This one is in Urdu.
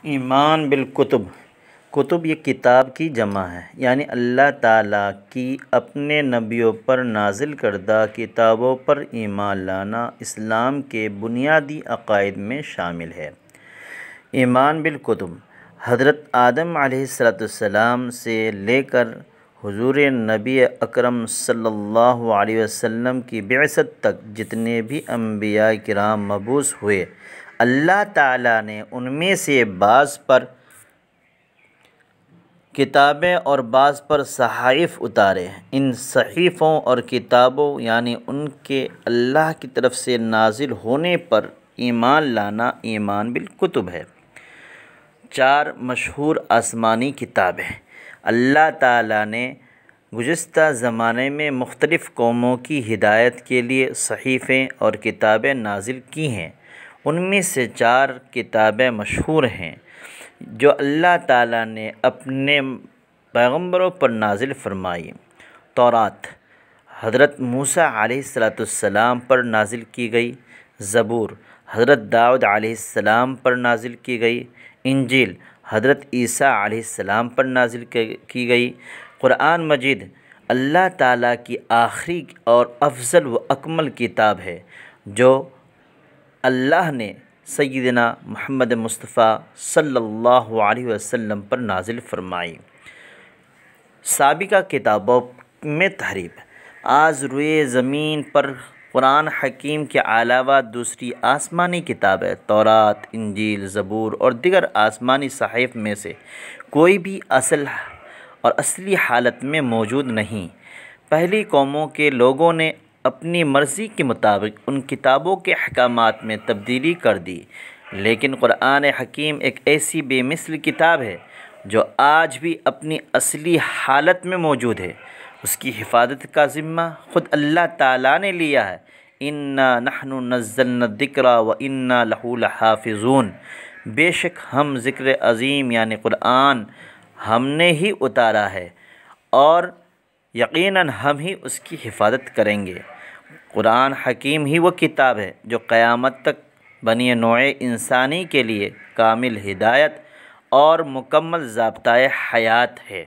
ایمان بالکتب، کتب یہ کتاب کی جمع ہے، یعنی اللہ تعالیٰ کی اپنے نبیوں پر نازل کردہ کتابوں پر ایمان لانا اسلام کے بنیادی عقائد میں شامل ہے۔ ایمان بالکتب حضرت آدم علیہ السلام سے لے کر حضور نبی اکرم صلی اللہ علیہ وسلم کی بعثت تک جتنے بھی انبیاء کرام مبعوث ہوئے، اللہ تعالیٰ نے ان میں سے بعض پر کتابیں اور بعض پر صحائف اتارے۔ ان صحیفوں اور کتابوں یعنی ان کے اللہ کی طرف سے نازل ہونے پر ایمان لانا ایمان بالکتب ہے۔ 4 مشہور آسمانی کتابیں اللہ تعالیٰ نے گزشتہ زمانے میں مختلف قوموں کی ہدایت کے لیے صحیفیں اور کتابیں نازل کی ہیں۔ ان میں سے 4 کتابیں مشہور ہیں جو اللہ تعالیٰ نے اپنے پیغمبروں پر نازل فرمائی۔ تورات حضرت موسیٰ علیہ السلام پر نازل کی گئی، زبور حضرت داؤد علیہ السلام پر نازل کی گئی، انجیل حضرت عیسیٰ علیہ السلام پر نازل کی گئی۔ قرآن مجید اللہ تعالیٰ کی آخری اور افضل و اکمل کتاب ہے جو اللہ نے سیدنا محمد مصطفیٰ صلی اللہ علیہ وسلم پر نازل فرمائی۔ سابقہ کتابوں میں تحریف آج روئے زمین پر قرآن حکیم کے علاوہ دوسری آسمانی کتابیں تورات، انجیل، زبور اور دیگر آسمانی صحائف میں سے کوئی بھی اصلی حالت میں موجود نہیں۔ پہلی قوموں کے لوگوں نے اپنی مرضی کے مطابق ان کتابوں کے احکامات میں تبدیلی کر دی، لیکن قرآن حکیم ایک ایسی بے مثل کتاب ہے جو آج بھی اپنی اصلی حالت میں موجود ہے۔ اس کی حفاظت کا ذمہ خود اللہ تعالیٰ نے لیا ہے۔ اِنَّا نَحْنُ نَزَّلْنَا الذِّكْرَ وَإِنَّا لَهُ لَحَافِظُونَ، بے شک ہم ذکر عظیم یعنی قرآن ہم نے ہی اتارا ہے اور یقیناً ہم ہی اس کی حفاظت کریں گے۔ قرآن حکیم ہی وہ کتاب ہے جو قیامت تک بنی نوع انسانی کے لیے کامل ہدایت اور مکمل ضابطۂ حیات ہے۔